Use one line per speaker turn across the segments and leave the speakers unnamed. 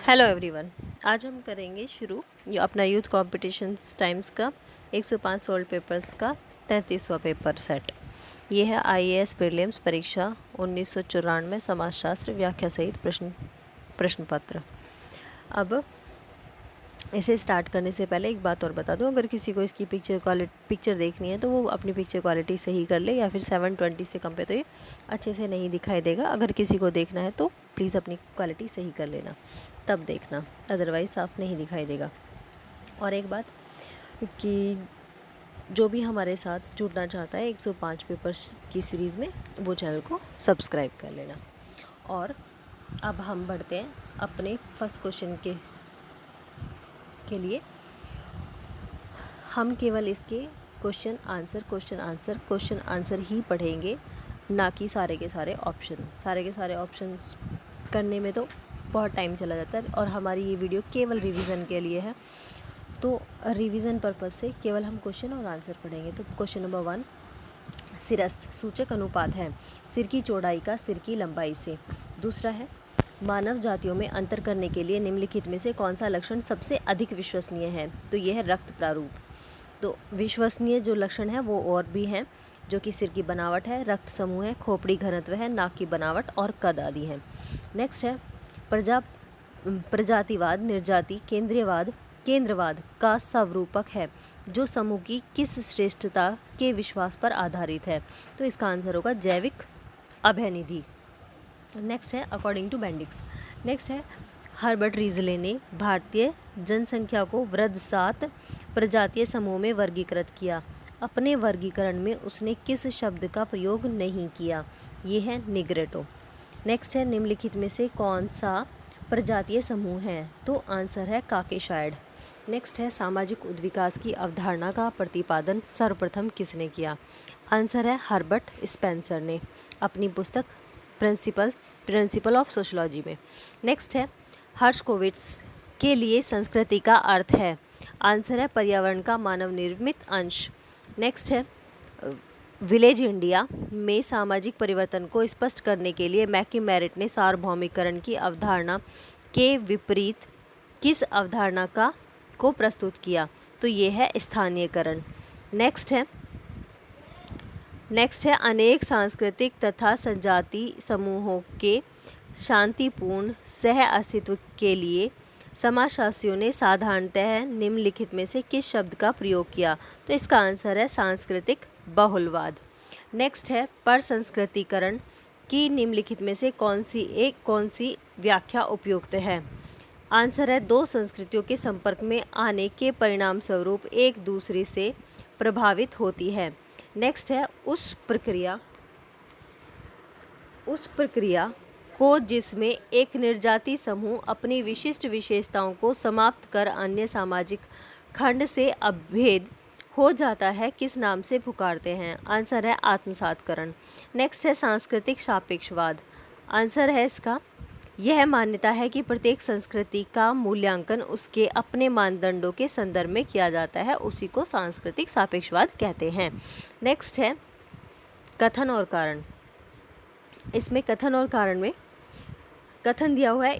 Hello everyone. आज हम करेंगे शुरू ये अपना यूथ कॉम्पिटिशन्स टाइम्स का 105 सोल्ड पेपर्स का 33वां पेपर सेट। ये है आईएएस प्रीलिम्स परीक्षा 1994 समाजशास्त्र व्याख्या सहित प्रश्न पत्र। अब इसे स्टार्ट करने से पहले एक बात और बता दूं, अगर किसी को इसकी पिक्चर देखनी है तो वो अपनी पिक्चर क्वालिटी सही कर ले, या फिर 720 से कम पे तो ये अच्छे से नहीं दिखाई देगा। अगर किसी को देखना है तो प्लीज़ अपनी क्वालिटी सही कर लेना, तब देखना, अदरवाइज़ साफ नहीं दिखाई देगा। और एक बात कि जो भी हमारे साथ जुड़ना चाहता है 105 पेपर्स की सीरीज़ में, वो चैनल को सब्सक्राइब कर लेना। और अब हम बढ़ते हैं अपने फर्स्ट क्वेश्चन के लिए। हम केवल इसके क्वेश्चन आंसर ही पढ़ेंगे, ना कि सारे के सारे ऑप्शंस करने में तो बहुत टाइम चला जाता है, और हमारी ये वीडियो केवल रिवीजन के लिए है, तो रिवीजन पर्पस से केवल हम क्वेश्चन और आंसर पढ़ेंगे। तो क्वेश्चन नंबर 1, सिरस्थ सूचक अनुपात है सिर की चौड़ाई का सिर की लंबाई से। दूसरा है, मानव जातियों में अंतर करने के लिए निम्नलिखित में से कौन सा लक्षण सबसे अधिक विश्वसनीय है। तो यह है रक्त प्रारूप। तो विश्वसनीय जो लक्षण है वो और भी हैं, जो कि सिर की बनावट है, रक्त समूह है, खोपड़ी घनत्व है, नाक की बनावट और कद आदि हैं। नेक्स्ट है, प्रजातिवाद, निर्जाति, केंद्रवाद का स्वरूपक है जो समूह की किस श्रेष्ठता के विश्वास पर आधारित है। तो इसका आंसर होगा जैविक अभयनिधि। नेक्स्ट है, अकॉर्डिंग टू बेंडिक्स। नेक्स्ट है, हर्बर्ट रीजले ने भारतीय जनसंख्या को वृद्ध 7 प्रजातीय समूह में वर्गीकृत किया। अपने वर्गीकरण में उसने किस शब्द का प्रयोग नहीं किया। ये है निग्रेटो। नेक्स्ट है, निम्नलिखित में से कौन सा प्रजातीय समूह है। तो आंसर है काकेशायड। नेक्स्ट है, सामाजिक उद्विकास की अवधारणा का प्रतिपादन सर्वप्रथम किसने किया। आंसर है हर्बर्ट स्पेंसर ने, अपनी पुस्तक प्रिंसिपल ऑफ सोशलॉजी में। नेक्स्ट है, हर्शकोविट्स के लिए संस्कृति का अर्थ है। आंसर है पर्यावरण का मानव निर्मित अंश। नेक्स्ट है, विलेज इंडिया में सामाजिक परिवर्तन को स्पष्ट करने के लिए मैकीमेरिट ने सार्वभौमिकरण की अवधारणा के विपरीत किस अवधारणा को प्रस्तुत किया। तो ये है स्थानीयकरण। नेक्स्ट है, अनेक सांस्कृतिक तथा संजाति समूहों के शांतिपूर्ण सह अस्तित्व के लिए समाजशास्त्रियों ने साधारणतः निम्नलिखित में से किस शब्द का प्रयोग किया। तो इसका आंसर है सांस्कृतिक बहुलवाद। नेक्स्ट है, परसंस्कृतिकरण की निम्नलिखित में से कौन सी व्याख्या उपयुक्त है। आंसर है, दो संस्कृतियों के संपर्क में आने के परिणाम स्वरूप एक दूसरे से प्रभावित होती है। नेक्स्ट है, उस प्रक्रिया को जिसमें एक निर्जाति समूह अपनी विशिष्ट विशेषताओं को समाप्त कर अन्य सामाजिक खंड से अभेद हो जाता है, किस नाम से पुकारते हैं। आंसर है आत्मसातकरण। नेक्स्ट है, सांस्कृतिक सापेक्षवाद। आंसर है इसका, यह मान्यता है कि प्रत्येक संस्कृति का मूल्यांकन उसके अपने मानदंडों के संदर्भ में किया जाता है, उसी को सांस्कृतिक सापेक्षवाद कहते हैं। नेक्स्ट है, कथन और कारण। इसमें कथन और कारण में कथन दिया हुआ है,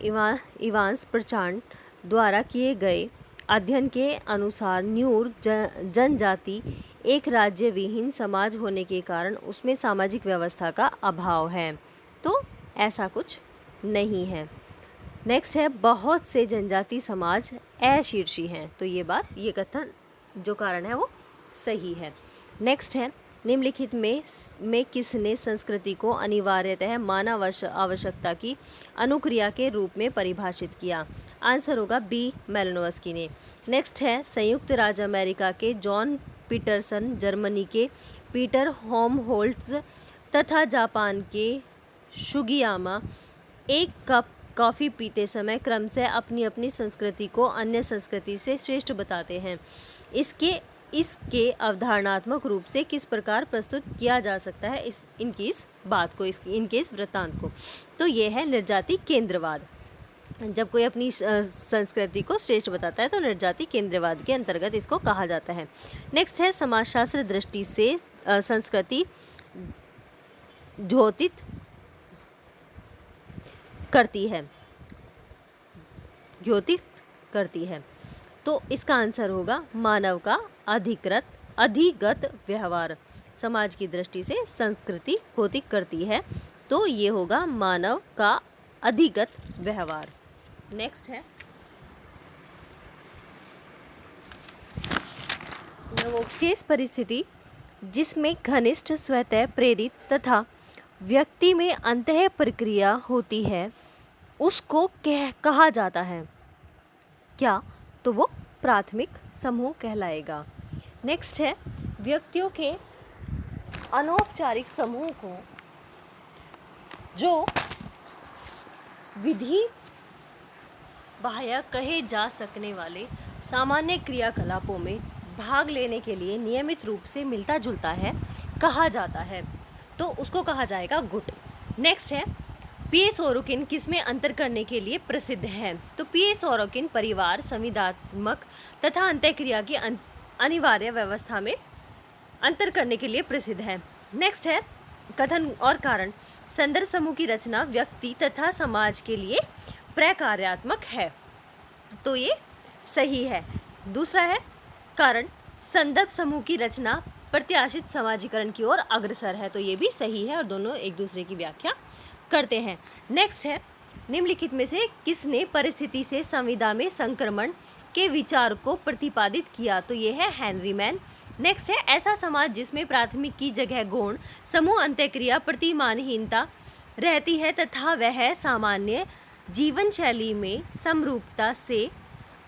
इवांस प्रचांड द्वारा किए गए अध्ययन के अनुसार न्यूर जनजाति एक राज्य विहीन समाज होने के कारण उसमें सामाजिक व्यवस्था का अभाव है। तो ऐसा कुछ नहीं है। नेक्स्ट है, बहुत से जनजाति समाज अशीर्षी हैं। तो ये कथन जो कारण है वो सही है। नेक्स्ट है, निम्नलिखित में किसने संस्कृति को अनिवार्यतः मानव आवश्यकता की अनुक्रिया के रूप में परिभाषित किया। आंसर होगा बी, मेलिनोवस्की ने। नेक्स्ट है, संयुक्त राज्य अमेरिका के जॉन पीटरसन, जर्मनी के पीटर होमहोल्ट्ज तथा जापान के शुगियामा एक कप कॉफ़ी पीते समय क्रमशः अपनी अपनी संस्कृति को अन्य संस्कृति से श्रेष्ठ बताते हैं। इसके अवधारणात्मक रूप से किस प्रकार प्रस्तुत किया जा सकता है इनकी इस वृत्तांत को। तो ये है निर्जाति केंद्रवाद। जब कोई अपनी संस्कृति को श्रेष्ठ बताता है तो निर्जाति केंद्रवाद के अंतर्गत इसको कहा जाता है। नेक्स्ट है, समाजशास्त्र दृष्टि से संस्कृति द्योतित करती है। द्योतित करती है। तो इसका आंसर होगा मानव का अधिगत व्यवहार। समाज की दृष्टि से संस्कृति द्योतित करती है, तो ये होगा मानव का अधिगत व्यवहार। नेक्स्ट है वो केस परिस्थिति जिसमें घनिष्ठ स्वतः प्रेरित तथा व्यक्ति में अंतः प्रक्रिया होती है उसको कहा जाता है क्या? तो वो प्राथमिक समूह कहलाएगा। नेक्स्ट है व्यक्तियों के अनौपचारिक समूह को जो विधि बाह्य कहे जा सकने वाले सामान्य क्रियाकलापों में भाग लेने के लिए नियमित रूप से मिलता जुलता है कहा जाता है, तो उसको कहा जाएगा गुट। नेक्स्ट है पीए सोरोकिन किसमें अंतर करने के लिए प्रसिद्ध है? तो पीए सोरोकिन परिवार संविदात्मक तथा अंतःक्रिया की अनिवार्य व्यवस्था में अंतर करने के लिए प्रसिद्ध है। नेक्स्ट है कथन और कारण संदर्भ समूह की रचना व्यक्ति तथा समाज के लिए प्रकार्यात्मक है, तो ये सही है। दूसरा है कारण संदर्भ समूह की रचना प्रत्याशित समाजीकरण की ओर अग्रसर है, तो ये भी सही है और दोनों एक दूसरे की व्याख्या करते हैं। नेक्स्ट है निम्नलिखित में से किसने परिस्थिति से संविदा में संक्रमण के विचार को प्रतिपादित किया? तो ये है हेनरी मैन। नेक्स्ट है ऐसा समाज जिसमें प्राथमिक की जगह गौण समूह अंतःक्रिया प्रतिमानहीनता रहती है तथा वह सामान्य जीवन शैली में समरूपता से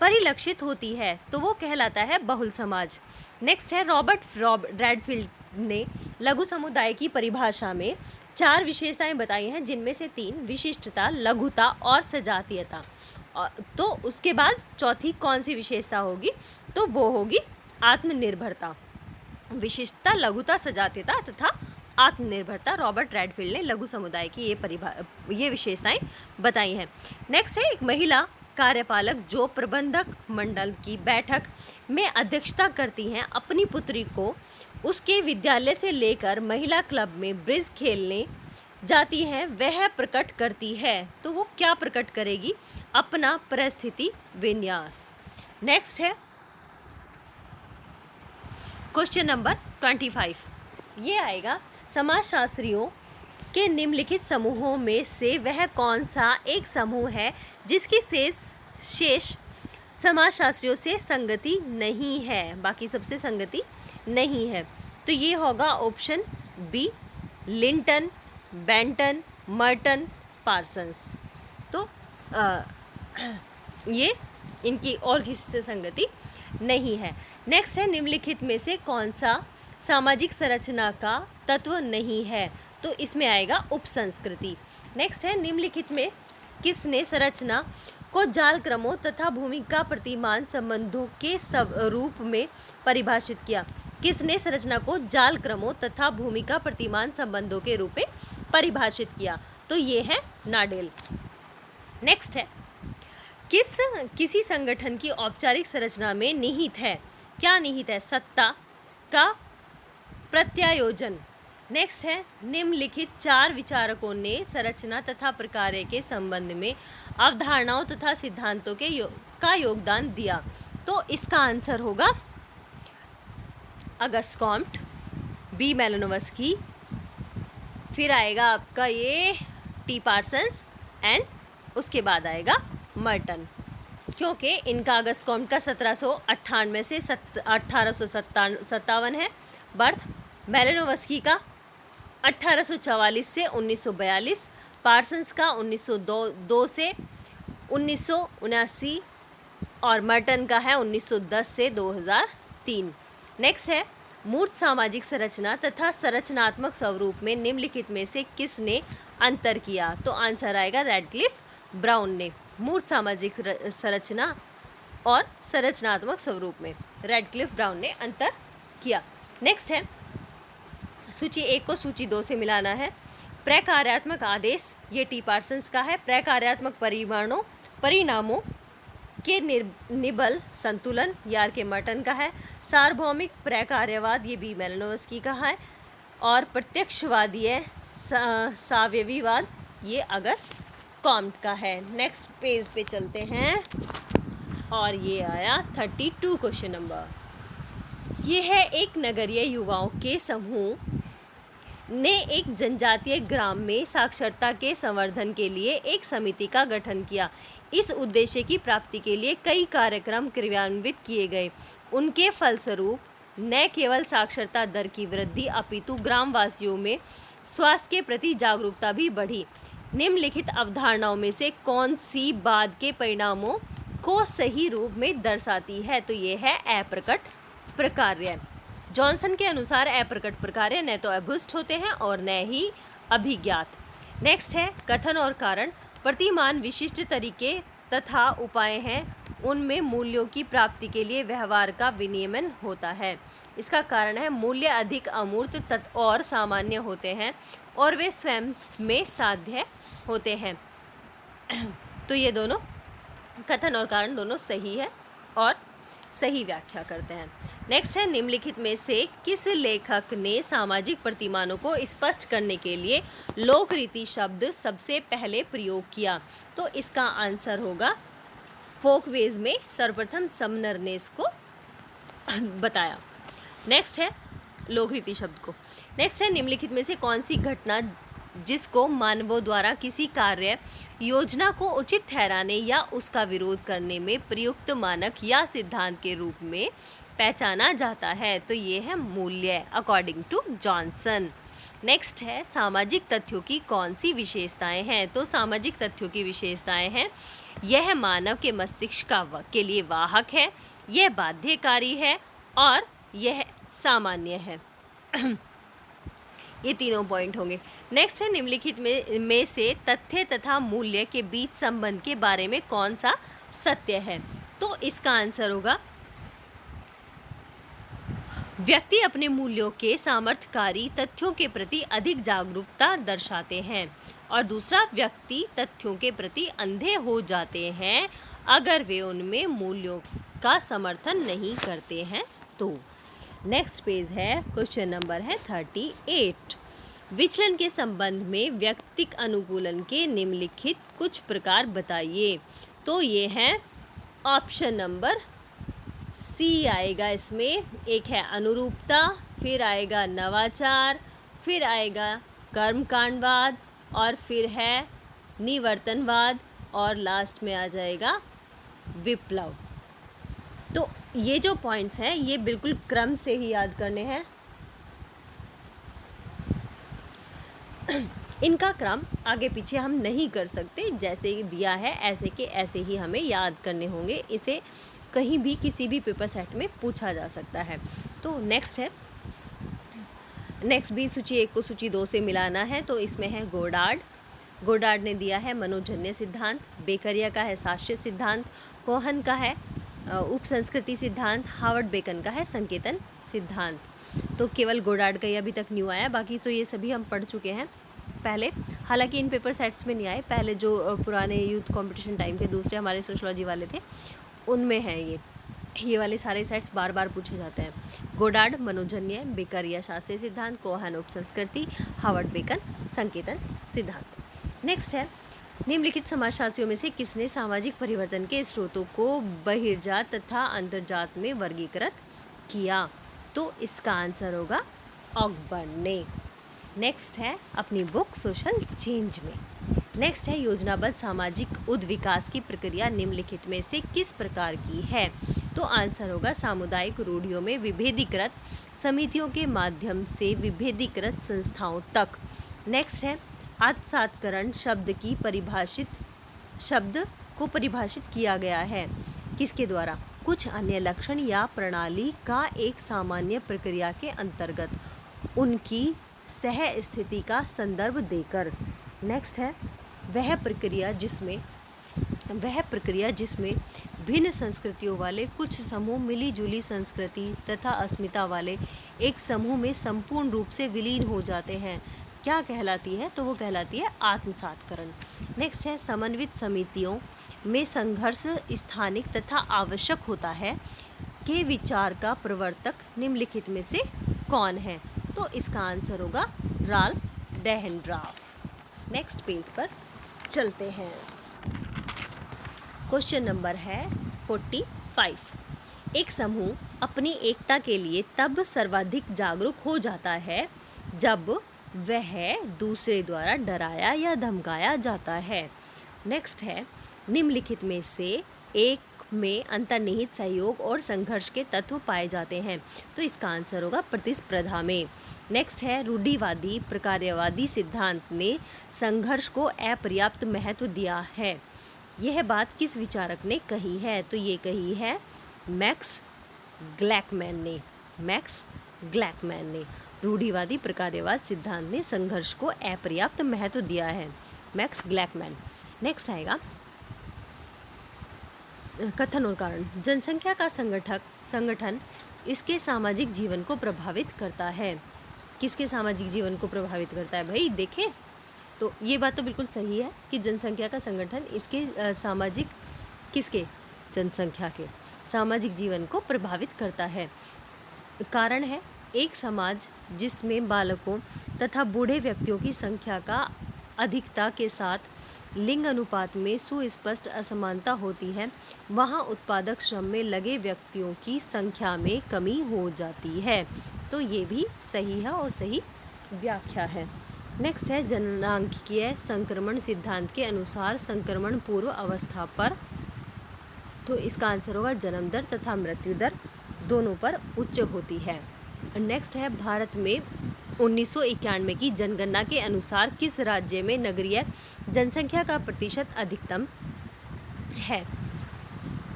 परिलक्षित होती है, तो वो कहलाता है बहुल समाज। नेक्स्ट है रॉबर्ट रेडफील्ड ने लघु समुदाय की परिभाषा में 4 विशेषताएं बताई हैं, जिनमें से 3 विशिष्टता, लघुता और सजातीयता। तो उसके बाद चौथी कौन सी विशेषता होगी? तो वो होगी आत्मनिर्भरता। विशिष्टता, लघुता, सजातीयता तथा आत्मनिर्भरता रॉबर्ट रेडफील्ड ने लघु समुदाय की ये विशेषताएं बताई हैं। नेक्स्ट है एक महिला कार्यपालक जो प्रबंधक मंडल की बैठक में अध्यक्षता करती हैं अपनी पुत्री को उसके विद्यालय से लेकर महिला क्लब में ब्रिज खेलने जाती हैं वह प्रकट करती है, तो वो क्या प्रकट करेगी? अपना परिस्थिति विन्यास। नेक्स्ट है क्वेश्चन नंबर 25, ये आएगा समाजशास्त्रियों के निम्नलिखित समूहों में से वह कौन सा एक समूह है जिसकी शेष समाजशास्त्रियों से संगति नहीं है? बाकी सबसे संगति नहीं है, तो ये होगा option B Linton, Benton, Merton, Parsons. तो ये इनकी और किसी से संगति नहीं है। नेक्स्ट है निम्नलिखित में से कौन सा सामाजिक संरचना का तत्व नहीं है? तो इसमें आएगा उपसंस्कृति। नेक्स्ट है निम्नलिखित में किसने संरचना को जाल क्रमों तथा भूमिका प्रतिमान संबंधों के रूप में परिभाषित किया? किसने संरचना को जाल क्रमों तथा भूमिका प्रतिमान संबंधों के रूप में परिभाषित किया? तो ये है नाडेल। नेक्स्ट है किसी संगठन की औपचारिक संरचना में निहित है? क्या निहित है? सत्ता का प्रत्यायोजन। नेक्स्ट है निम्नलिखित 4 विचारकों ने संरचना तथा प्रकार्य के संबंध में अवधारणाओं तथा सिद्धांतों का योगदान दिया? तो इसका आंसर होगा अगस्त कॉम्ट, बी मेलानोव्स्की, फिर आएगा आपका ये टी पार्सन्स एंड उसके बाद आएगा मर्टन, क्योंकि इनका अगस्त कॉम्ट का 1798 से 1857 है बर्थ, मेलानोव्स्की का 1844 से 1942, पार्सन्स का 1902 से 1979 और मर्टन का है 1910 से 2003। नेक्स्ट है मूर्त सामाजिक संरचना तथा संरचनात्मक स्वरूप में निम्नलिखित में से किसने अंतर किया? तो आंसर आएगा रेडक्लिफ ब्राउन ने मूर्त सामाजिक संरचना और संरचनात्मक स्वरूप में रेडक्लिफ ब्राउन ने अंतर किया। नेक्स्ट है सूची 1 को सूची 2 से मिलाना है। प्रकार्यात्मक आदेश ये टी पार्सन्स का है। प्रकार्यात्मक परिणामों के निबल संतुलन यार के मर्टन का है। सार्वभौमिक प्रकार्यवाद ये बी मेलानोव्स्की का है और प्रत्यक्षवादीय सावयवीवाद ये अगस्त कॉम्ट का है। नेक्स्ट पेज पे चलते हैं और ये आया 32 क्वेश्चन नंबर। ये है एक नगरीय युवाओं के समूह ने एक जनजातीय ग्राम में साक्षरता के संवर्धन के लिए एक समिति का गठन किया। इस उद्देश्य की प्राप्ति के लिए कई कार्यक्रम क्रियान्वित किए गए। उनके फलस्वरूप न केवल साक्षरता दर की वृद्धि अपितु ग्रामवासियों में स्वास्थ्य के प्रति जागरूकता भी बढ़ी। निम्नलिखित अवधारणाओं में से कौन सी बाद के परिणामों को सही रूप में दर्शाती है? तो ये है अप्रकट प्रकार्य। जॉनसन के अनुसार अप्रकट प्रकार्य न तो अभ्यस्त होते हैं और न ही अभिज्ञात। नेक्स्ट है कथन और कारण। प्रतिमान विशिष्ट तरीके तथा उपाय हैं, उनमें मूल्यों की प्राप्ति के लिए व्यवहार का विनियमन होता है। इसका कारण है मूल्य अधिक अमूर्त और सामान्य होते हैं और वे स्वयं में साध्य होते हैं। तो ये दोनों कथन और कारण दोनों सही है और सही व्याख्या करते हैं। नेक्स्ट है निम्नलिखित में से किस लेखक ने सामाजिक प्रतिमानों को स्पष्ट करने के लिए लोकरीति शब्द सबसे पहले प्रयोग किया? तो इसका आंसर होगा फोकवेज में सर्वप्रथम समनर ने इसको बताया। नेक्स्ट है लोकरीति शब्द को। नेक्स्ट है निम्नलिखित में से कौन सी घटना जिसको मानवों द्वारा किसी कार्य योजना को उचित ठहराने या उसका विरोध करने में प्रयुक्त मानक या सिद्धांत के रूप में पहचाना जाता है? तो ये है मूल्य अकॉर्डिंग टू जॉनसन। नेक्स्ट है सामाजिक तथ्यों की कौन सी विशेषताएं हैं? तो सामाजिक तथ्यों की विशेषताएं हैं यह मानव के मस्तिष्क के लिए वाहक है, यह बाध्यकारी है और यह सामान्य है। ये तीनों पॉइंट होंगे। नेक्स्ट है निम्नलिखित में से तथ्य तथा मूल्य के बीच संबंध के बारे में कौन सा सत्य है? तो इसका आंसर होगा व्यक्ति अपने मूल्यों के सामर्थ्यकारी तथ्यों के प्रति अधिक जागरूकता दर्शाते हैं और दूसरा व्यक्ति तथ्यों के प्रति अंधे हो जाते हैं अगर वे उनमें मूल्यों का समर्थन नहीं करते हैं। तो नेक्स्ट पेज है क्वेश्चन नंबर है 38। विचलन के संबंध में व्यक्तिक अनुकूलन के निम्नलिखित कुछ प्रकार बताइए? तो ये है ऑप्शन नंबर सी आएगा इसमें। एक है अनुरूपता, फिर आएगा नवाचार, फिर आएगा कर्मकांडवाद और फिर है निवर्तनवाद और लास्ट में आ जाएगा विप्लव। तो ये जो पॉइंट्स हैं ये बिल्कुल क्रम से ही याद करने हैं। इनका क्रम आगे पीछे हम नहीं कर सकते, जैसे दिया है ऐसे के ऐसे ही हमें याद करने होंगे। इसे कहीं भी किसी भी पेपर सेट में पूछा जा सकता है। तो नेक्स्ट है नेक्स्ट भी सूची 1 को सूची 2 से मिलाना है। तो इसमें है गोडार्ड ने दिया है मनोजन्य सिद्धांत, बेकरिया का है साक्ष्य सिद्धांत, कोहन का है उपसंस्कृति सिद्धांत, हावर्ड बेकन का है संकेतन सिद्धांत। तो केवल गोडार्ड का ही अभी तक न्यू आया, बाकी तो ये सभी हम पढ़ चुके हैं पहले। हालांकि इन पेपर सेट्स में नहीं आए, पहले जो पुराने यूथ कंपटीशन टाइम के दूसरे हमारे सोशलॉजी वाले थे उनमें है ये वाले सारे सेट्स बार बार पूछे जाते हैं। गोडार्ड मनोजन्य, बेकरिया शास्त्रीय सिद्धांत, कोहन उपसंस्कृति, हावर्ड बेकन संकेतन सिद्धांत। नेक्स्ट है निम्नलिखित समाजशास्त्रियों में से किसने सामाजिक परिवर्तन के स्रोतों को बहिर्जात तथा अंतर्जात में वर्गीकृत किया? तो इसका आंसर होगा ऑकबर्न ने। नेक्स्ट है अपनी बुक सोशल चेंज में। नेक्स्ट है योजनाबद्ध सामाजिक उद्विकास की प्रक्रिया निम्नलिखित में से किस प्रकार की है? तो आंसर होगा सामुदायिक रूढ़ियों में विभेदीकृत समितियों के माध्यम से विभेदीकृत संस्थाओं तक। नेक्स्ट है आत्मसात्करण शब्द को परिभाषित किया गया है किसके द्वारा? कुछ अन्य लक्षण या प्रणाली का एक सामान्य प्रक्रिया के अंतर्गत उनकी सह स्थिति का संदर्भ देकर। नेक्स्ट है वह प्रक्रिया जिसमें भिन्न संस्कृतियों वाले कुछ समूह मिली जुली संस्कृति तथा अस्मिता वाले एक समूह में संपूर्ण रूप से विलीन हो जाते हैं, क्या कहलाती है? तो वो कहलाती है आत्मसात्करण। नेक्स्ट है समन्वित समितियों में संघर्ष स्थानिक तथा आवश्यक होता है के विचार का प्रवर्तक निम्नलिखित में से कौन है? तो इसका आंसर होगा राल्फ डेहेनड्राफ। नेक्स्ट पेज पर चलते हैं। क्वेश्चन नंबर है 45। एक समूह अपनी एकता के लिए तब सर्वाधिक जागरूक हो जाता है जब वह दूसरे द्वारा डराया या धमकाया जाता है। नेक्स्ट है, निम्नलिखित में से एक में अंतर्निहित सहयोग और संघर्ष के तत्व पाए जाते हैं। तो इसका आंसर होगा प्रतिस्पर्धा में। नेक्स्ट है, रूढ़िवादी प्रकार्यवादी सिद्धांत ने संघर्ष को अपर्याप्त महत्व दिया है। यह बात किस विचारक ने कही है? तो ये कही है मैक्स ग्लैकमैन ने। मैक्स ग्लैकमैन ने रूढ़िवादी प्रकार्यवाद सिद्धांत ने संघर्ष को अपर्याप्त महत्व दिया है। मैक्स ग्लैकमैन। नेक्स्ट आएगा कथन और कारण। जनसंख्या का संगठन इसके सामाजिक जीवन को प्रभावित करता है। किसके सामाजिक जीवन को प्रभावित करता है भाई? देखें तो ये बात तो बिल्कुल सही है कि जनसंख्या का संगठन इसके सामाजिक किसके जनसंख्या के सामाजिक जीवन को प्रभावित करता है। कारण है, एक समाज जिसमें बालकों तथा बूढ़े व्यक्तियों की संख्या का अधिकता के साथ लिंग अनुपात में सुस्पष्ट असमानता होती है, वहाँ उत्पादक श्रम में लगे व्यक्तियों की संख्या में कमी हो जाती है। तो ये भी सही है और सही व्याख्या है। नेक्स्ट है, जननांकीय संक्रमण सिद्धांत के अनुसार संक्रमण पूर्व अवस्था पर, तो इसका आंसर होगा जन्म दर तथा मृत्यु दर दोनों पर उच्च होती है। नेक्स्ट है, भारत में 1991 की जनगणना के अनुसार किस राज्य में नगरीय जनसंख्या का प्रतिशत अधिकतम है?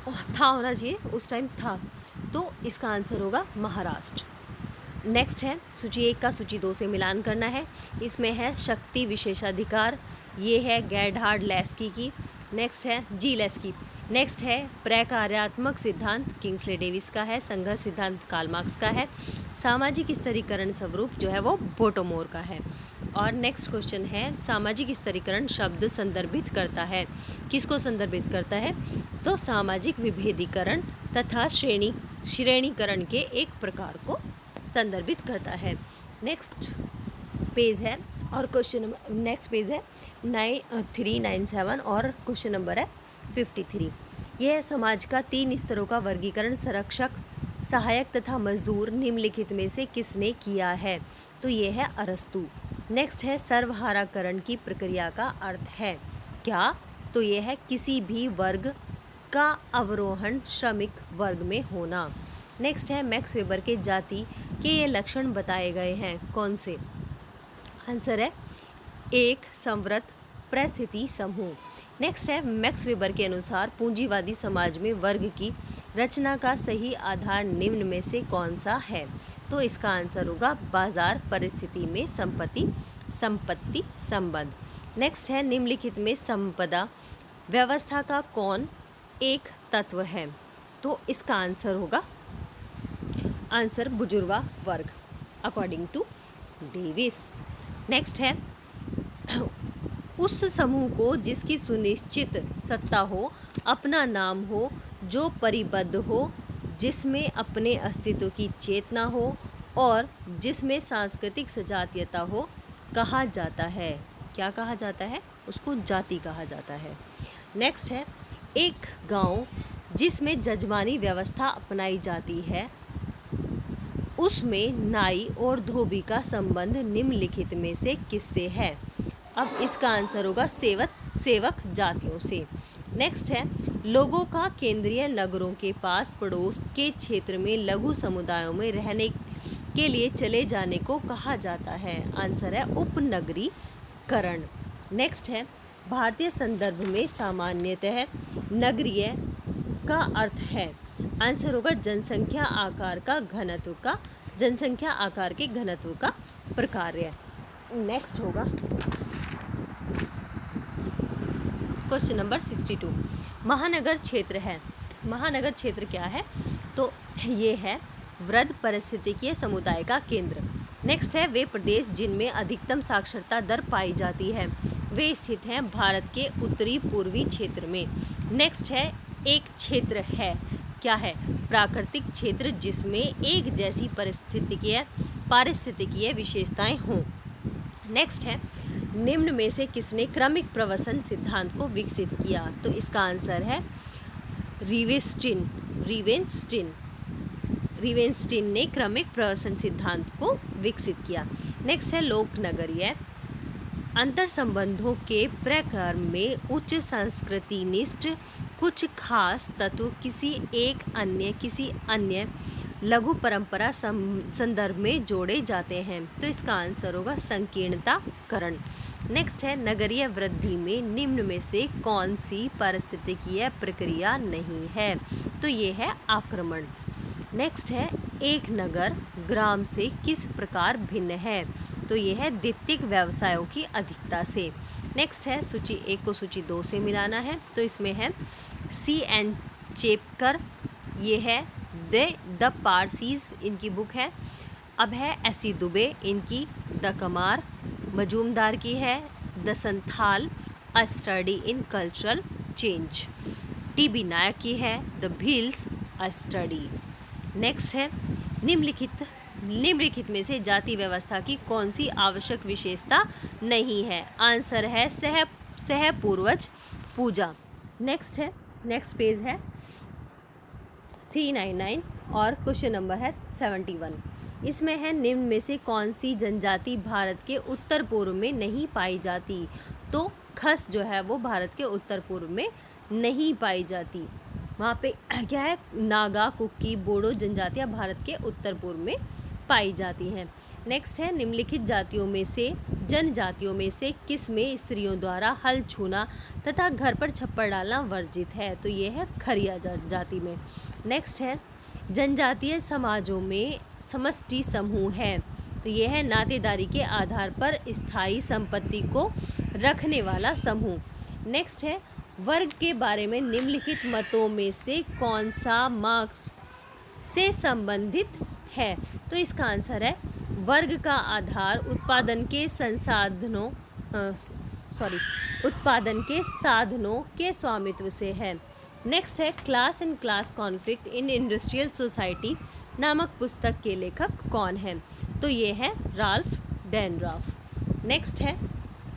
था, होना चाहिए, उस टाइम था, तो इसका आंसर होगा महाराष्ट्र। नेक्स्ट है, सूची 1 का सूची 2 से मिलान करना है। इसमें है शक्ति विशेषाधिकार, ये है गेरहार्ड लेस्की की। नेक्स्ट है जी लेस्की। नेक्स्ट है प्रकार्यात्मक सिद्धांत, किंग्सले डेविस का है। संघर्ष सिद्धांत कार्ल मार्क्स का है। सामाजिक स्तरीकरण स्वरूप जो है वो बोटोमोर का है। और नेक्स्ट क्वेश्चन है, सामाजिक स्तरीकरण शब्द संदर्भित करता है, किसको संदर्भित करता है? तो सामाजिक विभेदीकरण तथा श्रेणीकरण के एक प्रकार को संदर्भित करता है। नेक्स्ट पेज है और क्वेश्चन नेक्स्ट पेज है 9397 और क्वेश्चन नंबर है 53। यह समाज का 3 स्तरों का वर्गीकरण संरक्षक, सहायक तथा मजदूर निम्नलिखित में से किसने किया है? तो ये है अरस्तु। नेक्स्ट है, सर्वहाराकरण की प्रक्रिया का अर्थ है क्या? तो ये है किसी भी वर्ग का अवरोहण श्रमिक वर्ग में होना। नेक्स्ट है, मैक्स वेबर के जाति के ये लक्षण बताए गए हैं, कौन से? आंसर है एक संवृत परिस्थिति समूह। नेक्स्ट है, मैक्स वेबर के अनुसार पूंजीवादी समाज में वर्ग की रचना का सही आधार निम्न में से कौन सा है? तो इसका आंसर होगा बाजार परिस्थिति में संपत्ति संबंध। नेक्स्ट है, निम्नलिखित में संपदा व्यवस्था का कौन एक तत्व है? तो इसका आंसर होगा आंसर बुजुर्गा वर्ग अकॉर्डिंग टू डेविस। नेक्स्ट है, उस समूह को जिसकी सुनिश्चित सत्ता हो, अपना नाम हो, जो परिबद्ध हो, जिसमें अपने अस्तित्व की चेतना हो और जिसमें सांस्कृतिक सजातीयता हो, कहा जाता है। क्या कहा जाता है? उसको जाति कहा जाता है। नेक्स्ट है, एक गांव जिसमें जजमानी व्यवस्था अपनाई जाती है, उसमें नाई और धोबी का संबंध निम्नलिखित में से किससे है? अब इसका आंसर होगा सेवक जातियों से। नेक्स्ट है, लोगों का केंद्रीय नगरों के पास पड़ोस के क्षेत्र में लघु समुदायों में रहने के लिए चले जाने को कहा जाता है। आंसर है उपनगरीकरण। नेक्स्ट है, भारतीय संदर्भ में सामान्यतः नगरीय का अर्थ है। आंसर होगा जनसंख्या आकार के घनत्व का प्रकार्य। नेक्स्ट होगा क्वेश्चन नंबर 62। महानगर क्षेत्र है। महानगर क्षेत्र क्या है? तो ये है वृद्ध पारिस्थितिकीय समुदाय का केंद्र। नेक्स्ट है, वे प्रदेश जिनमें अधिकतम साक्षरता दर पाई जाती है, वे स्थित हैं भारत के उत्तरी पूर्वी क्षेत्र में। नेक्स्ट है, एक क्षेत्र है, क्या है? प्राकृतिक क्षेत्र जिसमें एक जैसी पारिस्थितिकीय विशेषताएं हों। नेक्स्ट है, निम्न में से किसने क्रमिक प्रवसन सिद्धांत को विकसित किया? तो इसका आंसर है रिवेंस्टीन ने क्रमिक प्रवसन सिद्धांत को विकसित किया। नेक्स्ट है लोक नगरीय। अंतर संबंधों के प्रकार में उच्च संस्कृतिनिष्ठ कुछ खास तत्व किसी अन्य लघु परंपरा संदर्भ में जोड़े जाते हैं। तो इसका आंसर होगा संकीर्णताकरण। नेक्स्ट है नगरीय वृद्धि में निम्न में से कौन सी पारिस्थितिकीय प्रक्रिया नहीं है? तो ये है आक्रमण। नेक्स्ट है एक नगर ग्राम से किस प्रकार भिन्न है? तो ये है द्वितीयक व्यवसायों की अधिकता से। नेक्स्ट है सूची 1 को सूची 2 से मिलाना है। तो इसमें है C.N. चेपकर, ये है द पारसीज, इनकी बुक है। अब है S.C. दुबे, इनकी द कमार। मजूमदार की है the Santhal a study in cultural change. T.B. नायक की है the Bhils a study. Next है निम्नलिखित में से जाति व्यवस्था की कौन सी आवश्यक विशेषता नहीं है? आंसर है सहपूर्वज पूजा। नेक्स्ट पेज है 399 और क्वेश्चन नंबर है 71। इसमें है निम्न में से कौन सी जनजाति भारत के उत्तर पूर्व में नहीं पाई जाती? तो खस जो है वो भारत के उत्तर पूर्व में नहीं पाई जाती। वहाँ पे क्या है, नागा, कुकी, बोडो जनजातियाँ भारत के उत्तर पूर्व में पाई जाती हैं। नेक्स्ट है निम्नलिखित जनजातियों में से किस में स्त्रियों द्वारा हल छूना तथा घर पर छप्पर डालना वर्जित है? तो ये है खरिया जाति में। नेक्स्ट है जनजातीय समाजों में समष्टि समूह है। तो ये है नातेदारी के आधार पर स्थायी संपत्ति को रखने वाला समूह। नेक्स्ट है वर्ग के बारे में निम्नलिखित मतों में से कौन सा मार्क्स से संबंधित है? तो इसका आंसर है वर्ग का आधार उत्पादन के साधनों के स्वामित्व से है। नेक्स्ट है class and class conflict in industrial society नामक पुस्तक के लेखक कौन है? तो ये है राल्फ डेनड्रॉफ। नेक्स्ट है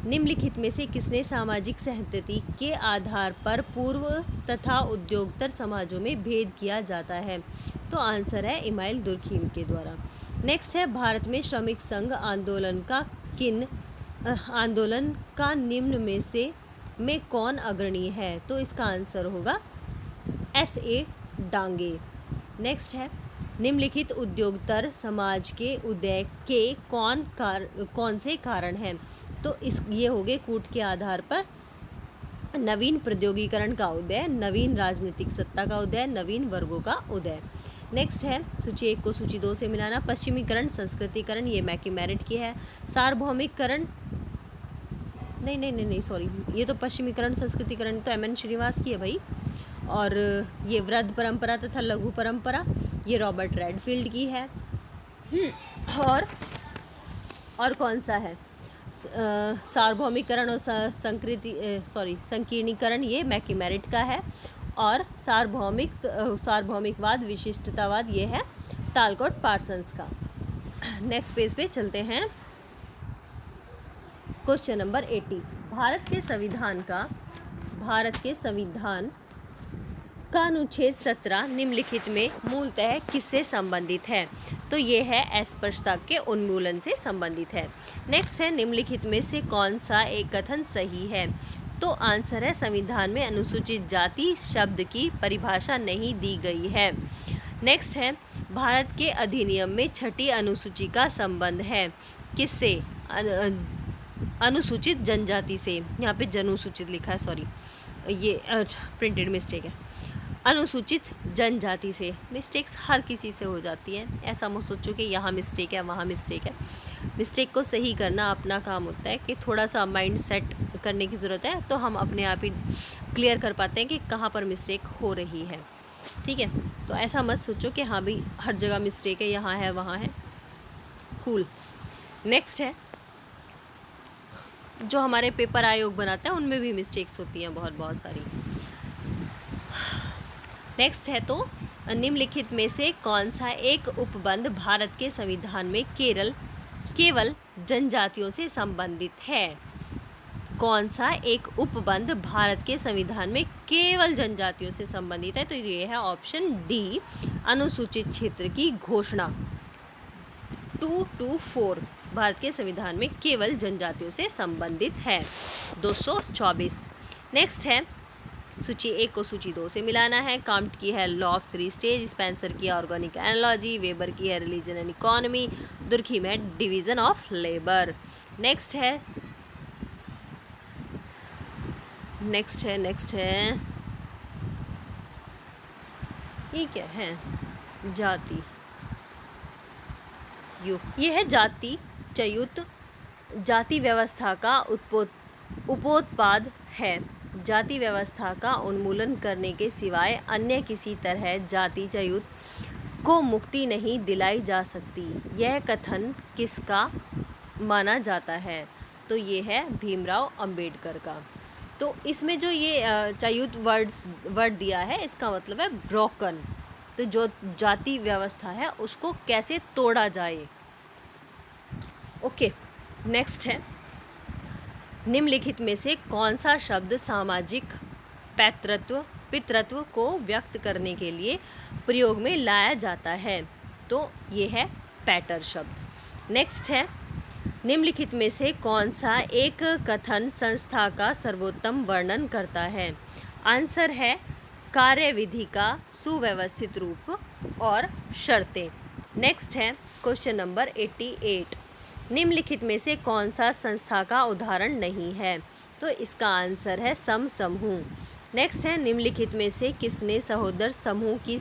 निम्नलिखित में से किसने सामाजिक सहमति के आधार पर पूर्व तथा उद्योगतर समाजों में भेद किया जाता है? तो आंसर है इमाइल दुर्खीम के द्वारा। नेक्स्ट है भारत में श्रमिक संघ आंदोलन का निम्न में कौन अग्रणी है? तो इसका आंसर होगा S.A. डांगे। नेक्स्ट है निम्नलिखित उद्योगतर समाज के उदय के कौन से कारण हैं? तो ये हो गए कूट के आधार पर नवीन प्रौद्योगिकरण का उदय, नवीन राजनीतिक सत्ता का उदय, नवीन वर्गों का उदय। नेक्स्ट है सूची 1 को सूची 2 से मिलाना। पश्चिमीकरण, संस्कृतिकरण, ये मैकीमेरिट की है। सार्वभौमिकरण नहीं सॉरी, ये तो पश्चिमीकरण संस्कृतिकरण तो M.N. श्रीनिवास की है भाई। और ये वृद्ध परंपरा तथा लघु परंपरा, ये रॉबर्ट रेडफील्ड की है। और कौन सा है सार्वभौमिकरण और संकीर्णीकरण, ये मैकीमेरिट का है। और सार्वभौमिकवाद विशिष्टतावाद, ये है तालकोट पार्सन्स का। नेक्स्ट पेज पे चलते हैं। Question number 80। भारत के संविधान का अनुच्छेद 17 निम्नलिखित में मूलतः किससे संबंधित है? तो ये है अस्पृश्यता के उन्मूलन से संबंधित है। नेक्स्ट है निम्नलिखित में से कौन सा एक कथन सही है? तो आंसर है संविधान में अनुसूचित जाति शब्द की परिभाषा नहीं दी गई है। नेक्स्ट है भारत के अधिनियम में 6ठी अनुसूची का संबंध है किससे? अनुसूचित जनजाति से। यहाँ पे जनसूचित लिखा है, सॉरी ये प्रिंटेड मिस्टेक है। अनुसूचित जनजाति से। मिस्टेक्स हर किसी से हो जाती हैं, ऐसा मत सोचो कि यहाँ मिस्टेक है वहाँ मिस्टेक है। मिस्टेक को सही करना अपना काम होता है कि थोड़ा सा माइंड सेट करने की ज़रूरत है, तो हम अपने आप ही क्लियर कर पाते हैं कि कहाँ पर मिस्टेक हो रही है। ठीक है, तो ऐसा मत सोचो कि हाँ भाई हर जगह मिस्टेक है, यहाँ है वहाँ है। कूल। नेक्स्ट है जो हमारे पेपर आयोग बनाते हैं उनमें भी मिस्टेक्स होती हैं बहुत सारी। नेक्स्ट है तो निम्नलिखित में से कौन सा एक उपबंध भारत के संविधान में केवल जनजातियों से संबंधित है? कौन सा एक उपबंध भारत के संविधान में केवल जनजातियों से संबंधित है? तो ये है ऑप्शन डी, अनुसूचित क्षेत्र की घोषणा 224 भारत के संविधान में केवल जनजातियों से संबंधित है। 224। नेक्स्ट है, सूची 1 को सूची 2 से मिलाना है। काम्ट की है लॉ ऑफ 3 स्टेज, स्पेंसर की है ऑर्गेनिक एनालॉजी, वेबर की है रिलीजन एंड इकोनॉमी, दुर्खी में डिवीजन ऑफ लेबर। नेक्स्ट है ये क्या है? जाति युक्त। ये है जाति च्युत, जाति व्यवस्था का उपोत्पाद है। जाति व्यवस्था का उन्मूलन करने के सिवाय अन्य किसी तरह जाति च्युत को मुक्ति नहीं दिलाई जा सकती। यह कथन किसका माना जाता है? तो ये है भीमराव अंबेडकर का। तो इसमें जो ये च्युत वर्ड दिया है, इसका मतलब है ब्रोकन। तो जो जाति व्यवस्था है उसको कैसे तोड़ा जाए। ओके, नेक्स्ट है, निम्नलिखित में से कौन सा शब्द सामाजिक पितृत्व को व्यक्त करने के लिए प्रयोग में लाया जाता है? तो ये है पैटर शब्द। नेक्स्ट है, निम्नलिखित में से कौन सा एक कथन संस्था का सर्वोत्तम वर्णन करता है? आंसर है कार्यविधि का सुव्यवस्थित रूप और शर्तें। नेक्स्ट है क्वेश्चन नंबर 88, निम्नलिखित में से कौन सा संस्था का उदाहरण नहीं है? तो इसका आंसर है समूह। नेक्स्ट है, निम्नलिखित में से किसने सहोदर समूह की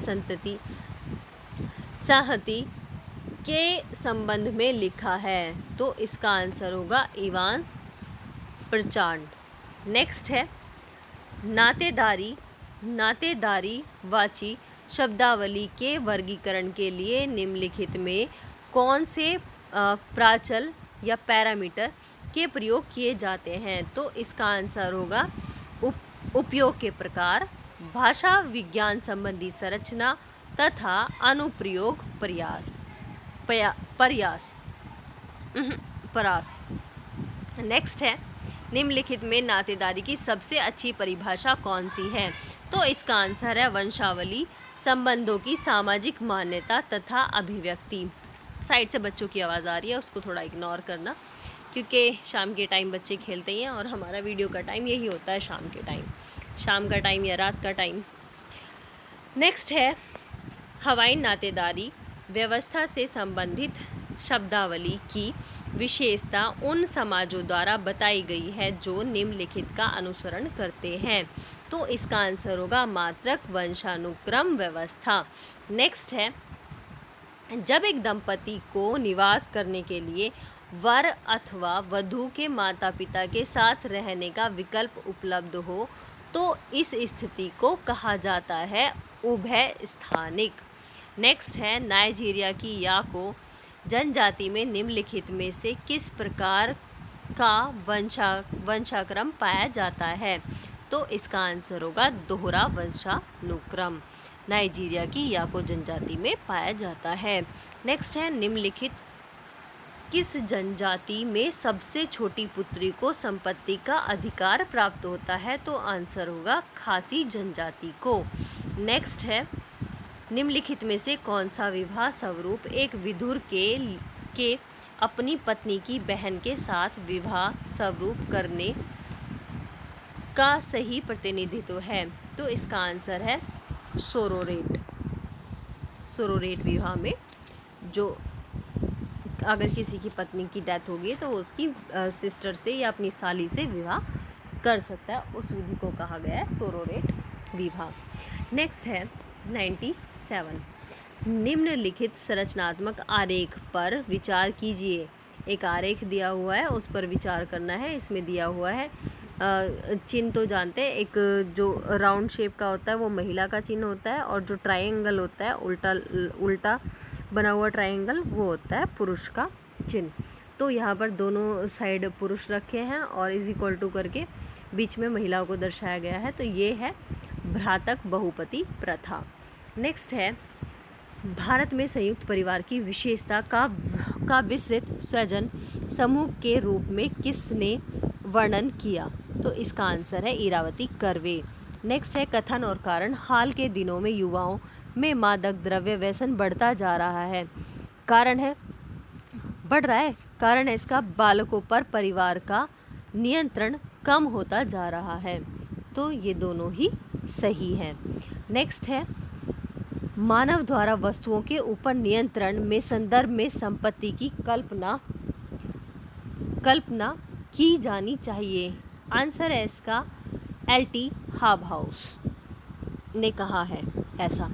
संहति के संबंध में लिखा है? तो इसका आंसर होगा इवान प्रचांड। नेक्स्ट है, नातेदारी वाची शब्दावली के वर्गीकरण के लिए निम्नलिखित में कौन से प्राचल या पैरामीटर के प्रयोग किए जाते हैं? तो इसका आंसर होगा उपयोग के प्रकार, भाषा विज्ञान संबंधी संरचना तथा अनुप्रयोग परास। नेक्स्ट है, निम्नलिखित में नातेदारी की सबसे अच्छी परिभाषा कौन सी है? तो इसका आंसर है वंशावली, संबंधों की सामाजिक मान्यता तथा अभिव्यक्ति। साइड से बच्चों की आवाज़ आ रही है, उसको थोड़ा इग्नोर करना, क्योंकि शाम के टाइम बच्चे खेलते ही हैं और हमारा वीडियो का टाइम यही होता है शाम के टाइम, शाम का टाइम या रात का टाइम। नेक्स्ट है, हवाई नातेदारी व्यवस्था से संबंधित शब्दावली की विशेषता उन समाजों द्वारा बताई गई है जो निम्नलिखित का अनुसरण करते हैं। तो इसका आंसर होगा मात्रक वंशानुक्रम व्यवस्था। नेक्स्ट है, जब एक दंपति को निवास करने के लिए वर अथवा वधू के माता पिता के साथ रहने का विकल्प उपलब्ध हो तो इस स्थिति को कहा जाता है उभय स्थानिक। नेक्स्ट है, नाइजीरिया की याको जनजाति में निम्नलिखित में से किस प्रकार का वंशाक्रम पाया जाता है? तो इसका आंसर होगा दोहरा वंशानुक्रम, नाइजीरिया की याको जनजाति में पाया जाता है। नेक्स्ट है, निम्नलिखित किस जनजाति में सबसे छोटी पुत्री को संपत्ति का अधिकार प्राप्त होता है? तो आंसर होगा खासी जनजाति को। नेक्स्ट है, निम्नलिखित में से कौन सा विवाह स्वरूप एक विधुर के अपनी पत्नी की बहन के साथ विवाह स्वरूप करने का सही प्रतिनिधित्व है? तो इसका आंसर है सोरोरेट विवाह में जो अगर किसी की पत्नी की डेथ होगी तो वो उसकी सिस्टर से या अपनी साली से विवाह कर सकता है, उस विधि को कहा गया है सोरोरेट विवाह। नेक्स्ट है 97, निम्नलिखित संरचनात्मक आरेख पर विचार कीजिए। एक आरेख दिया हुआ है, उस पर विचार करना है। इसमें दिया हुआ है चिन्ह तो जानते हैं, एक जो राउंड शेप का होता है वो महिला का चिन्ह होता है और जो ट्रायंगल होता है उल्टा बना हुआ ट्रायंगल वो होता है पुरुष का चिन्ह। तो यहाँ पर दोनों साइड पुरुष रखे हैं और इज इक्वल टू करके बीच में महिलाओं को दर्शाया गया है। तो ये है भ्रातक बहुपति प्रथा। नेक्स्ट है, भारत में संयुक्त परिवार की विशेषता का विस्तृत स्वजन समूह के रूप में किसने वर्णन किया? तो इसका आंसर है इरावती कर्वे। नेक्स्ट है कथन और कारण। हाल के दिनों में युवाओं में मादक द्रव्य व्यसन बढ़ता जा रहा है। कारण है बढ़ रहा है, कारण है इसका बालकों पर परिवार का नियंत्रण कम होता जा रहा है। तो ये दोनों ही सही हैं। नेक्स्ट है मानव द्वारा वस्तुओं के ऊपर नियंत्रण में संदर्भ में संपत्ति की कल्पना की जानी चाहिए। आंसर है इसका एल.टी. हाबहाउस ने कहा है ऐसा।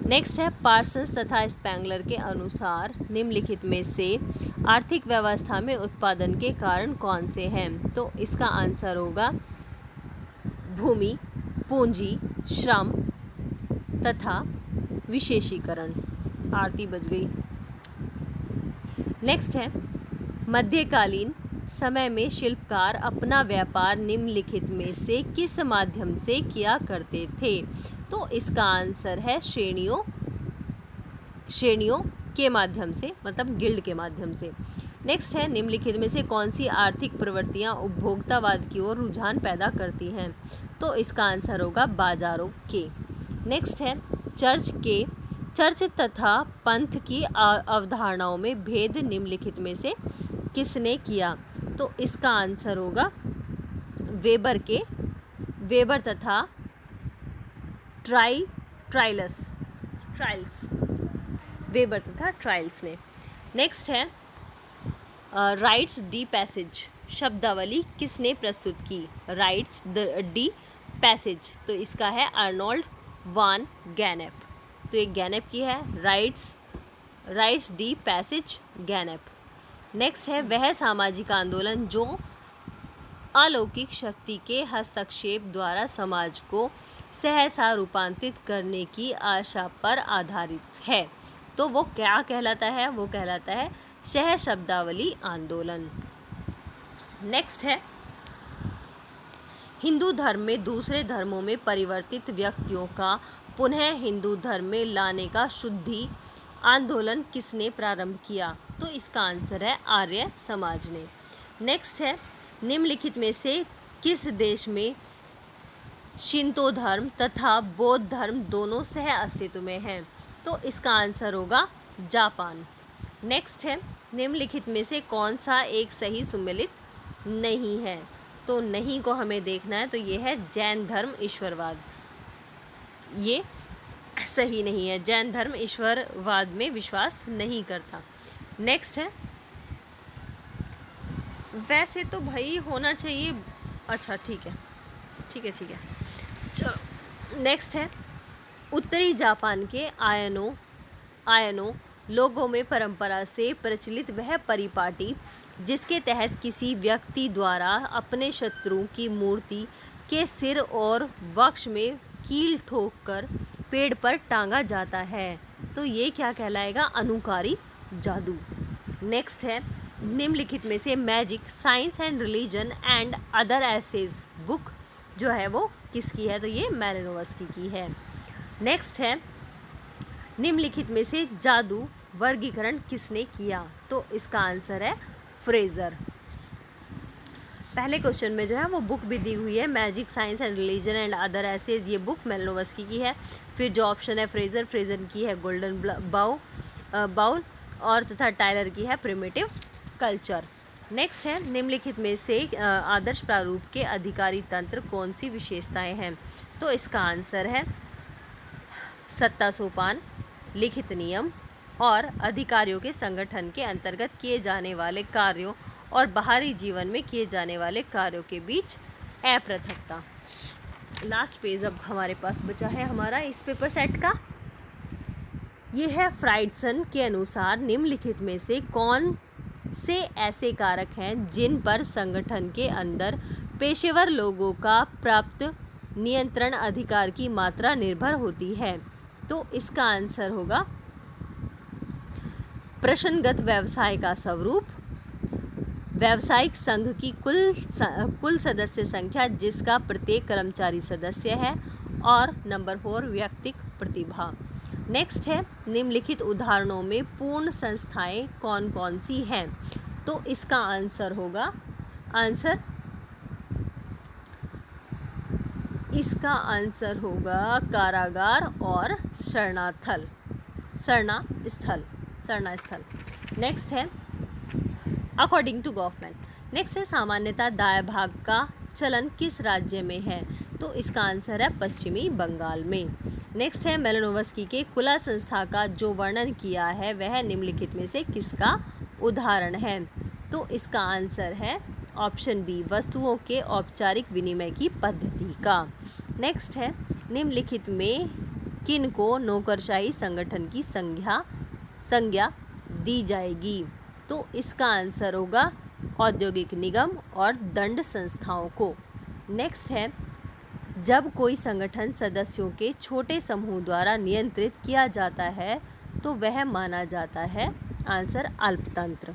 नेक्स्ट है पार्सन्स तथा स्पेंगलर के अनुसार निम्नलिखित में से आर्थिक व्यवस्था में उत्पादन के कारण कौन से हैं? तो इसका आंसर होगा भूमि, पूंजी, श्रम तथा विशेषीकरण। आरती बच गई। नेक्स्ट है मध्यकालीन समय में शिल्पकार अपना व्यापार निम्नलिखित में से किस माध्यम से किया करते थे? तो इसका आंसर है श्रेणियों के माध्यम से, मतलब गिल्ड के माध्यम से। नेक्स्ट है निम्नलिखित में से कौन सी आर्थिक प्रवृत्तियां उपभोक्तावाद की ओर रुझान पैदा करती हैं? तो इसका आंसर होगा बाजारों के। नेक्स्ट है चर्च तथा पंथ की अवधारणाओं में भेद निम्नलिखित में से किसने किया? तो इसका आंसर होगा वेबर तथा ट्रायल्स वेबर तथा ट्रायल्स ने। नेक्स्ट है राइट्स डी पैसेज शब्दावली किसने प्रस्तुत की? राइट्स डी पैसेज, तो इसका है अर्नोल्ड वान गैनेप। तो एक गैनेप की है राइट्स डी पैसेज गैनेप। नेक्स्ट है वह सामाजिक आंदोलन जो अलौकिक शक्ति के हस्तक्षेप द्वारा समाज को सहसा रूपांतरित करने की आशा पर आधारित है। तो वो क्या कहलाता है? वो कहलाता है सहशब्दावली आंदोलन। नेक्स्ट है हिंदू धर्म में दूसरे धर्मों में परिवर्तित व्यक्तियों का पुनः हिंदू धर्म में लाने का शुद्धि आंदोलन किसने प्रारंभ किया? तो इसका आंसर है आर्य समाज ने। नेक्स्ट है निम्नलिखित में से किस देश में शिंतो धर्म तथा बौद्ध धर्म दोनों सह अस्तित्व में हैं? तो इसका आंसर होगा जापान। नेक्स्ट है निम्नलिखित में से कौन सा एक सही सुमेलित नहीं है? तो नहीं को हमें देखना है, तो ये है जैन धर्म ईश्वरवाद। ये सही नहीं है, जैन धर्म ईश्वरवाद में विश्वास नहीं करता। नेक्स्ट है वैसे तो भाई होना चाहिए, अच्छा ठीक है चलो। नेक्स्ट है उत्तरी जापान के आयनों लोगों में परंपरा से प्रचलित वह परिपाटी जिसके तहत किसी व्यक्ति द्वारा अपने शत्रु की मूर्ति के सिर और वक्ष में कील ठोक कर पेड़ पर टांगा जाता है। तो ये क्या कहलाएगा? अनुकारी जादू। नेक्स्ट है निम्नलिखित में से magic science and religion and other essays book जो है वो किसकी है? तो ये मैलिनोवस्की की है। नेक्स्ट है निम्नलिखित में से जादू वर्गीकरण किसने किया? तो इसका आंसर है फ्रेजर। पहले क्वेश्चन में जो है वो बुक भी दी हुई है, magic science and religion and other essays, ये बुक मैलिनोवस्की की है। फिर जो ऑप्शन है फ्रेजर की है गोल्डन बाउल और तथा टाइलर की है प्रिमिटिव कल्चर। नेक्स्ट है निम्नलिखित में से आदर्श प्रारूप के अधिकारी तंत्र कौन सी विशेषताएं हैं? तो इसका आंसर है सत्ता सोपान, लिखित नियम और अधिकारियों के संगठन के अंतर्गत किए जाने वाले कार्यों और बाहरी जीवन में किए जाने वाले कार्यों के बीच अपृथकता। लास्ट पेज अब हमारे पास बचा है हमारा इस पेपर सेट का। ये है फ्राइडसन के अनुसार निम्नलिखित में से कौन से ऐसे कारक हैं जिन पर संगठन के अंदर पेशेवर लोगों का प्राप्त नियंत्रण अधिकार की मात्रा निर्भर होती है? तो इसका आंसर होगा प्रश्नगत व्यवसाय का स्वरूप, व्यावसायिक संघ की कुल सदस्य संख्या जिसका प्रत्येक कर्मचारी सदस्य है, और नंबर 4 व्यक्तिक प्रतिभा। नेक्स्ट है निम्नलिखित उदाहरणों में पूर्ण संस्थाएं कौन कौन सी हैं? तो इसका आंसर होगा इसका आंसर होगा कारागार और शरणास्थल। नेक्स्ट है अकॉर्डिंग टू गवर्नमेंट। नेक्स्ट है सामान्यतः दाएं भाग का चलन किस राज्य में है? तो इसका आंसर है पश्चिमी बंगाल में। नेक्स्ट है मेलानोव्स्की के कुला संस्था का जो वर्णन किया है वह निम्नलिखित में से किसका उदाहरण है? तो इसका आंसर है ऑप्शन बी, वस्तुओं के औपचारिक विनिमय की पद्धति का। नेक्स्ट है निम्नलिखित में किन को नौकरशाही संगठन की संज्ञा दी जाएगी? तो इसका आंसर होगा औद्योगिक निगम और दंड संस्थाओं को। नेक्स्ट है जब कोई संगठन सदस्यों के छोटे समूह द्वारा नियंत्रित किया जाता है तो वह माना जाता है आंसर अल्पतंत्र।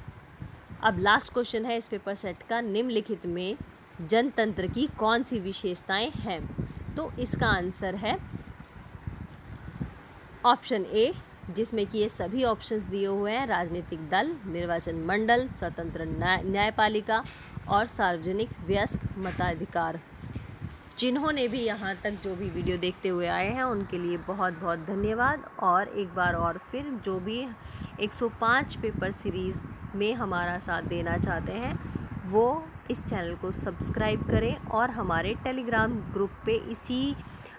अब लास्ट क्वेश्चन है इस पेपर सेट का, निम्नलिखित में जनतंत्र की कौन सी विशेषताएं हैं? तो इसका आंसर है ऑप्शन ए, जिसमें कि ये सभी ऑप्शंस दिए हुए हैं, राजनीतिक दल, निर्वाचन मंडल, स्वतंत्र न्यायपालिका और सार्वजनिक वयस्क मताधिकार। जिन्होंने भी यहाँ तक जो भी वीडियो देखते हुए आए हैं उनके लिए बहुत बहुत धन्यवाद। और एक बार और फिर जो भी 105 पेपर सीरीज़ में हमारा साथ देना चाहते हैं वो इस चैनल को सब्सक्राइब करें और हमारे टेलीग्राम ग्रुप पे इसी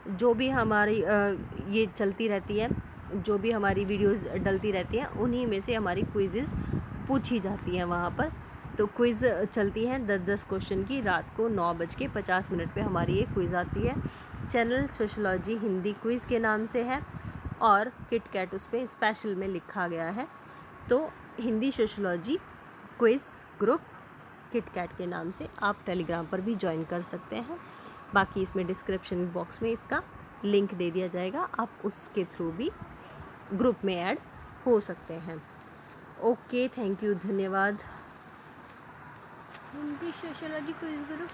जो भी हमारी ये चलती रहती है, जो भी हमारी वीडियोस डलती रहती हैं उन्हीं में से हमारी क्विज़ेस पूछी जाती हैं वहाँ पर। तो क्विज़ चलती हैं 10-10 क्वेश्चन की, रात को 9:50 पे हमारी ये क्विज़ आती है। चैनल सोशियोलॉजी हिंदी क्विज़ के नाम से है और किट कैट उस पर स्पेशल में लिखा गया है। तो Hindi sociology quiz group KitKat के नाम से आप टेलीग्राम पर भी ज्वाइन कर सकते हैं। बाकी इसमें डिस्क्रिप्शन बॉक्स में इसका लिंक दे दिया जाएगा, आप उसके थ्रू भी ग्रुप में ऐड हो सकते हैं। ओके, थैंक यू, धन्यवाद।
हिंदी सोशियोलॉजी क्विज ग्रुप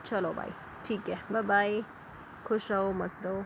चलो भाई, ठीक है, बाय बाय, खुश रहो, मस्त रहो।